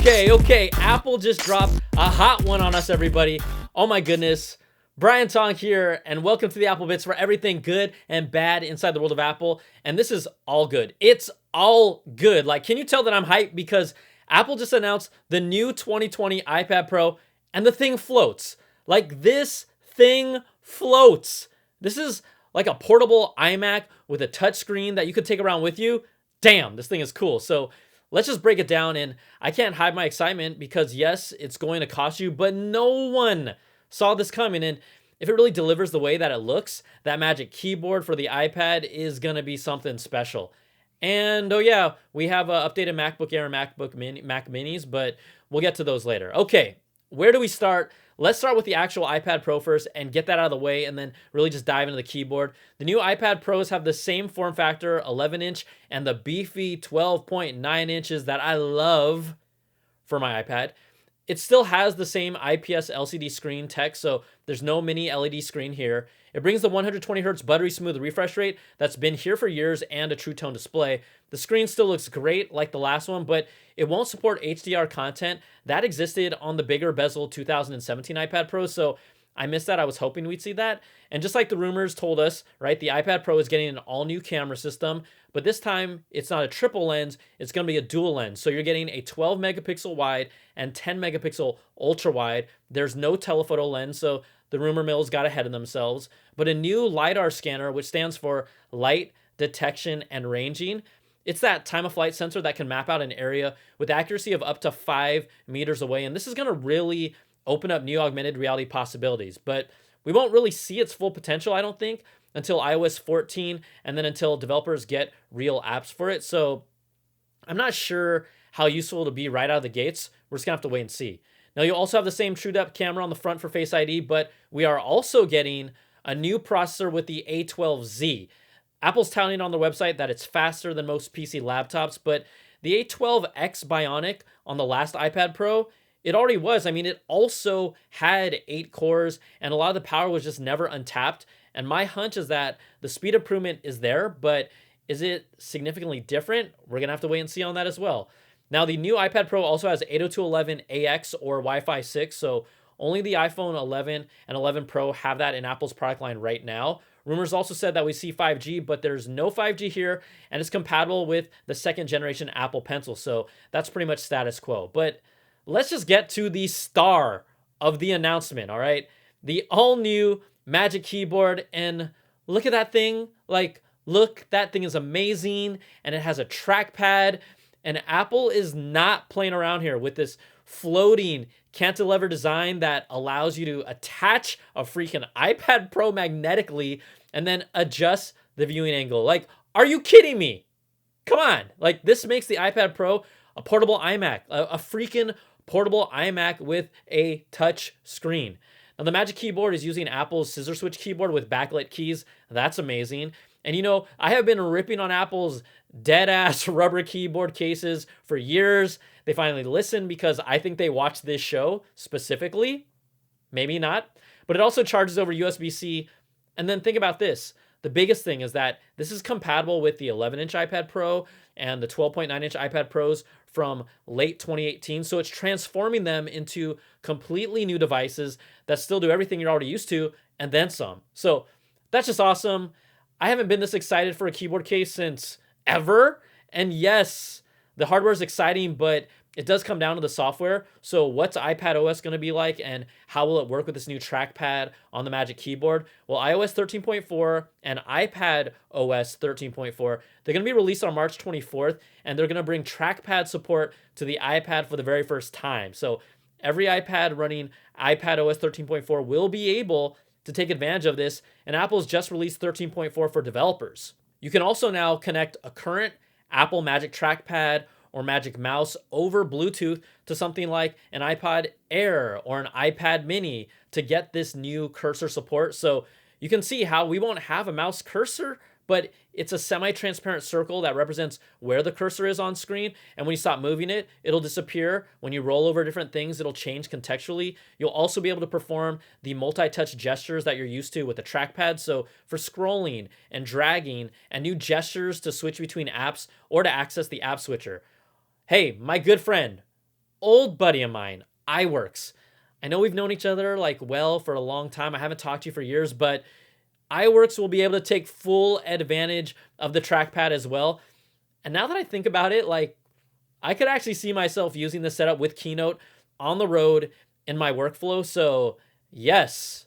Okay. Apple just dropped a hot one on us, everybody. Oh my goodness. Brian Tong here, and welcome to the Apple Bits, for everything good and bad inside the world of Apple. And this is all good. It's all good. Like, can you tell that I'm hyped? Because Apple just announced the new 2020 iPad Pro, and the thing floats. Like, this thing floats. This is like a portable iMac with a touchscreen that you could take around with you. Damn, this thing is cool. So let's just break it down, and I can't hide my excitement because yes, it's going to cost you, but no one saw this coming. And if it really delivers the way that it looks, that Magic Keyboard for the iPad is going to be something special. And oh yeah, we have updated MacBook Air and Mac Minis, but we'll get to those later. Okay, where do we start? Let's start with the actual iPad Pro first and get that out of the way, and then really just dive into the keyboard. The new iPad Pros have the same form factor, 11-inch, and the beefy 12.9 inches that I love for my iPad. It still has the same IPS LCD screen tech, so there's no mini LED screen here. It brings the 120Hz buttery smooth refresh rate that's been here for years and a True Tone display. The screen still looks great like the last one, but it won't support HDR content. That existed on the bigger bezel 2017 iPad Pro, so I missed that. I was hoping we'd see that. And just like the rumors told us, right, the iPad Pro is getting an all-new camera system, but this time it's not a triple lens, it's going to be a dual lens. So you're getting a 12 megapixel wide and 10 megapixel ultra wide. There's no telephoto lens, so the rumor mills got ahead of themselves. But a new LiDAR scanner, which stands for Light Detection and Ranging. It's that time of flight sensor that can map out an area with accuracy of up to 5 meters away. And this is going to really open up new augmented reality possibilities. But we won't really see its full potential, I don't think, until iOS 14 and then until developers get real apps for it. So I'm not sure how useful it'll be right out of the gates. We're just going to have to wait and see. Now, you'll also have the same true depth camera on the front for Face ID, but we are also getting a new processor with the A12Z. Apple's touting on their website that it's faster than most PC laptops, but the A12X Bionic on the last iPad Pro, it already was. I mean, it also had 8 cores, and a lot of the power was just never untapped. And my hunch is that the speed improvement is there, but is it significantly different? We're going to have to wait and see on that as well. Now, the new iPad Pro also has 802.11ax or Wi-Fi 6, so only the iPhone 11 and 11 Pro have that in Apple's product line right now. Rumors also said that we see 5G, but there's no 5G here, and it's compatible with the second generation Apple Pencil, so that's pretty much status quo. But let's just get to the star of the announcement, all right? The all-new Magic Keyboard, and look at that thing. Like, look, that thing is amazing, and it has a trackpad, and Apple is not playing around here with this floating cantilever design that allows you to attach a freaking iPad Pro magnetically and then adjust the viewing angle. Like, are you kidding me? Come on. Like, this makes the iPad Pro a portable iMac, a freaking portable iMac with a touch screen. Now, the Magic Keyboard is using Apple's scissor switch keyboard with backlit keys. That's amazing. And you know, I have been ripping on Apple's dead-ass rubber keyboard cases for years. They finally listened because I think they watched this show specifically. Maybe not. But it also charges over USB-C. And then think about this. The biggest thing is that this is compatible with the 11-inch iPad Pro and the 12.9-inch iPad Pros from late 2018. So it's transforming them into completely new devices that still do everything you're already used to and then some. So that's just awesome. I haven't been this excited for a keyboard case since ever. And yes, the hardware is exciting, but it does come down to the software. So what's iPadOS going to be like, and how will it work with this new trackpad on the Magic Keyboard? Well, iOS 13.4 and iPadOS 13.4, they're going to be released on March 24th, and they're going to bring trackpad support to the iPad for the very first time. So every iPad running iPadOS 13.4 will be able to take advantage of this, and Apple's just released 13.4 for developers. You can also now connect a current Apple Magic Trackpad or Magic Mouse over Bluetooth to something like an iPad Air or an iPad Mini to get this new cursor support. So you can see how we won't have a mouse cursor, but it's a semi-transparent circle that represents where the cursor is on screen. And when you stop moving it, it'll disappear. When you roll over different things, it'll change contextually. You'll also be able to perform the multi-touch gestures that you're used to with the trackpad. So for scrolling and dragging and new gestures to switch between apps or to access the app switcher. Hey, my good friend, old buddy of mine, iWorks. I know we've known each other like well for a long time. I haven't talked to you for years, but iWorks will be able to take full advantage of the trackpad as well. And now that I think about it, like I could actually see myself using this setup with Keynote on the road in my workflow. So yes,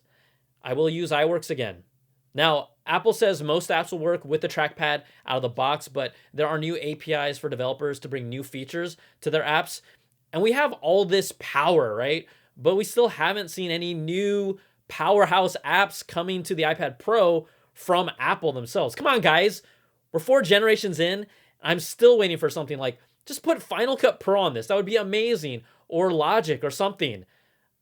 I will use iWorks again. Now, Apple says most apps will work with the trackpad out of the box, but there are new APIs for developers to bring new features to their apps. And we have all this power, right? But we still haven't seen any new powerhouse apps coming to the iPad Pro from Apple themselves. Come on, guys. We're 4 generations in. I'm still waiting for something like, just put Final Cut Pro on this. That would be amazing. Or Logic or something.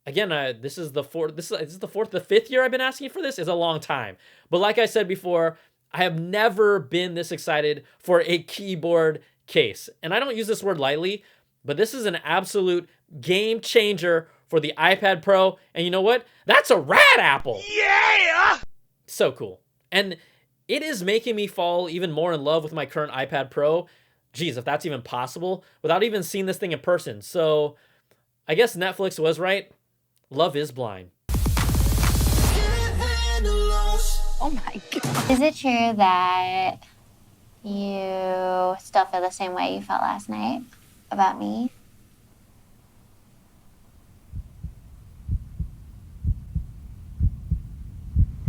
Again, this is the fifth year I've been asking for this. It's a long time. But like I said before, I have never been this excited for a keyboard case. And I don't use this word lightly, but this is an absolute game changer for the iPad Pro. And you know what? That's a rad apple. Yeah! So cool. And it is making me fall even more in love with my current iPad Pro. Geez, if that's even possible, without even seeing this thing in person. So I guess Netflix was right. Love is blind. Oh my God. Is it true that you still feel the same way you felt last night about me?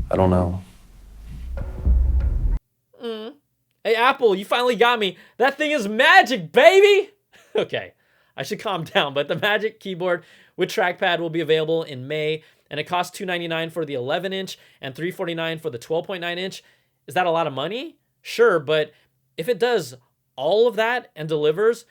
I don't know. Hey, Apple, you finally got me. That thing is magic, baby! Okay, I should calm down, but the Magic Keyboard with trackpad will be available in May, and it costs $299 for the 11-inch and $349 for the 12.9-inch. Is that a lot of money? Sure, but if it does all of that and delivers,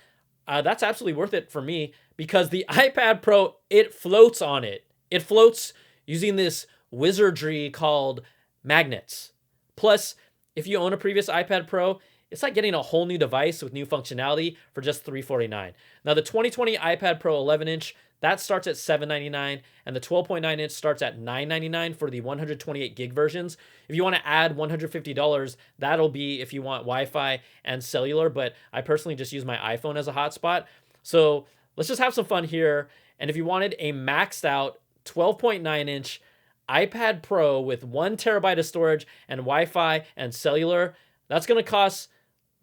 that's absolutely worth it for me, because the iPad Pro, it floats on it. It floats using this wizardry called magnets. Plus, if you own a previous iPad Pro, it's like getting a whole new device with new functionality for just $349. Now, the 2020 iPad Pro 11-inch, that starts at $799, and the 12.9-inch starts at $999 for the 128 gig versions. If you want to add $150, that'll be if you want Wi-Fi and cellular, but I personally just use my iPhone as a hotspot. So let's just have some fun here. And if you wanted a maxed out 12.9-inch iPad Pro with 1 terabyte of storage and Wi-Fi and cellular, that's going to cost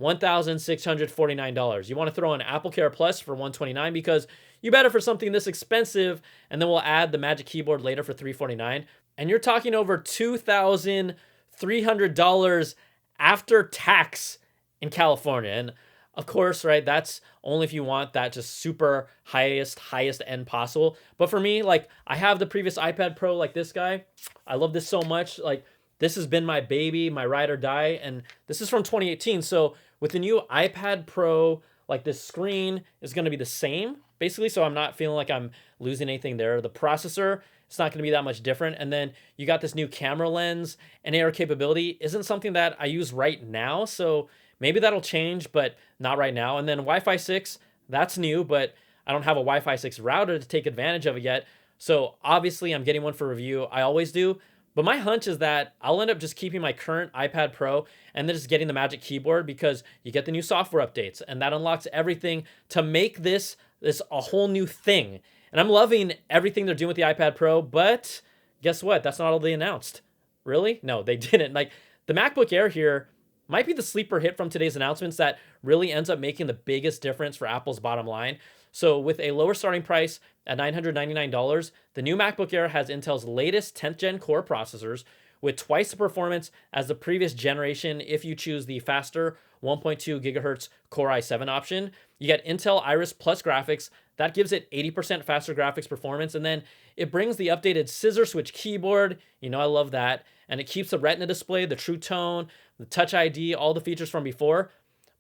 $1,649. You want to throw in Apple Care Plus for $129 because you better for something this expensive, and then we'll add the Magic Keyboard later for $349. And you're talking over $2,300 after tax in California. And of course, right, that's only if you want that just super highest end possible. But for me, like, I have the previous iPad Pro like this guy. I love this so much. Like, this has been my baby, my ride or die, and this is from 2018. So with the new iPad Pro, like, this screen is going to be the same, basically, so I'm not feeling like I'm losing anything there. The processor, it's not going to be that much different. And then you got this new camera lens and AR capability. Isn't something that I use right now, so maybe that'll change, but not right now. And then Wi-Fi 6, that's new, but I don't have a Wi-Fi 6 router to take advantage of it yet. So obviously I'm getting one for review. I always do. But my hunch is that I'll end up just keeping my current iPad Pro and then just getting the Magic Keyboard, because you get the new software updates and that unlocks everything to make this a whole new thing. And I'm loving everything they're doing with the iPad Pro, but guess what? That's not all they announced. Really? No, they didn't. Like, the MacBook Air here might be the sleeper hit from today's announcements that really ends up making the biggest difference for Apple's bottom line. So with a lower starting price at $999, the new MacBook Air has Intel's latest 10th gen core processors with twice the performance as the previous generation if you choose the faster 1.2 gigahertz Core i7 option. You get Intel Iris Plus graphics. That gives it 80% faster graphics performance. And then it brings the updated scissor switch keyboard. You know, I love that. And it keeps the Retina display, the True Tone, the Touch ID, all the features from before.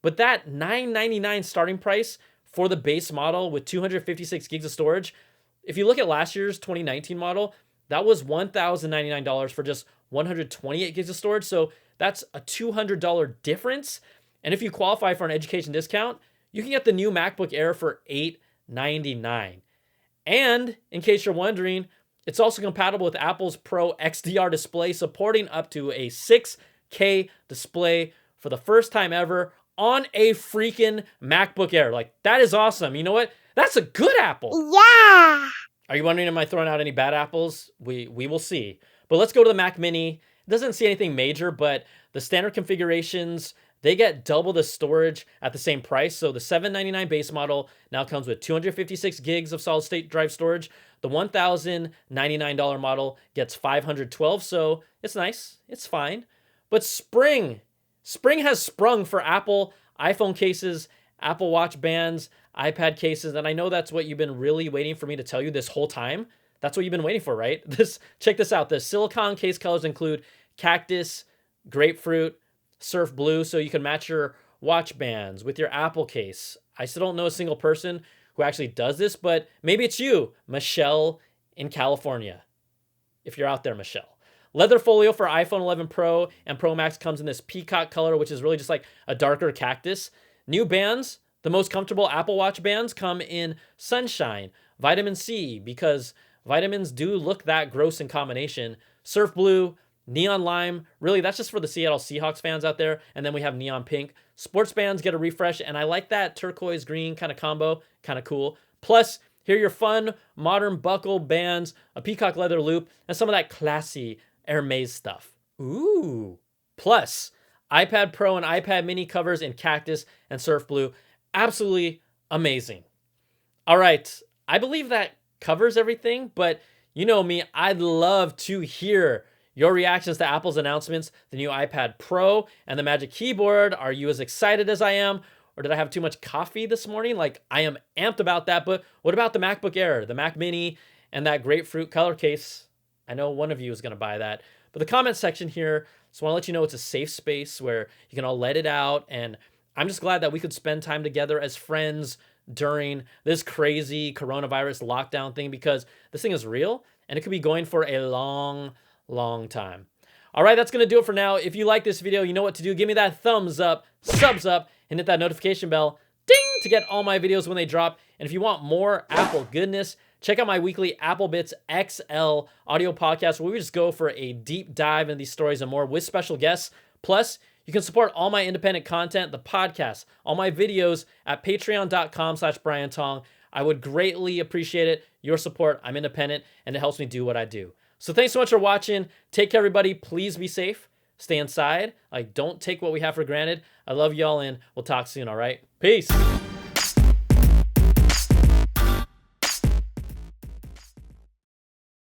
But that $999 starting price for the base model with 256 gigs of storage, if you look at last year's 2019 model, that was $1,099 for just 128 gigs of storage. So that's a $200 difference. And if you qualify for an education discount, you can get the new MacBook Air for $899. And in case you're wondering, it's also compatible with Apple's Pro XDR display, supporting up to a 6K display for the first time ever on a freaking MacBook Air. Like, that is awesome. You know what? That's a good apple. Yeah. Are you wondering, am I throwing out any bad apples? We will see. But let's go to the Mac Mini. It doesn't see anything major, but the standard configurations, they get double the storage at the same price. So the $799 base model now comes with 256 gigs of solid state drive storage. The $1,099 model gets 512, so it's nice. It's fine. But spring has sprung for Apple iPhone cases, Apple Watch bands, iPad cases, and I know that's what you've been really waiting for me to tell you this whole time. That's what you've been waiting for, right? Check this out. The silicone case colors include cactus, grapefruit, surf blue, so you can match your watch bands with your Apple case. I still don't know a single person who actually does this, but maybe it's you, Michelle in California. If you're out there, Michelle. Leather folio for iPhone 11 Pro and Pro Max comes in this peacock color, which is really just like a darker cactus. New bands, the most comfortable Apple Watch bands come in sunshine, vitamin C, because vitamins do look that gross in combination. Surf blue, neon lime, really that's just for the Seattle Seahawks fans out there. And then we have neon pink. Sports bands get a refresh, and I like that turquoise green kind of combo, kind of cool. Plus, here are your fun, modern buckle bands, a peacock leather loop, and some of that classy Hermes stuff. Ooh. Plus, iPad Pro and iPad Mini covers in cactus and surf blue. Absolutely amazing. All right, I believe that covers everything, but you know me, I'd love to hear your reactions to Apple's announcements, the new iPad Pro and the Magic Keyboard. Are you as excited as I am? Or did I have too much coffee this morning? Like, I am amped about that, but what about the MacBook Air, the Mac Mini, and that grapefruit color case? I know one of you is going to buy that. But the comment section here, just want to let you know it's a safe space where you can all let it out. And I'm just glad that we could spend time together as friends during this crazy coronavirus lockdown thing, because this thing is real and it could be going for a long time. All right, that's going to do it for now. If you like this video, you know what to do. Give me that thumbs up, subs up, and hit that notification bell, ding, to get all my videos when they drop. And if you want more Apple goodness, check out my weekly Apple Bits XL audio podcast, where we just go for a deep dive into these stories and more with special guests. Plus, you can support all my independent content, the podcast, all my videos at patreon.com/Brian Tong. I would greatly appreciate it. Your support. I'm independent, and it helps me do what I do. So thanks so much for watching. Take care, everybody. Please be safe. Stay inside. Like, don't take what we have for granted. I love y'all, and we'll talk soon, all right? Peace.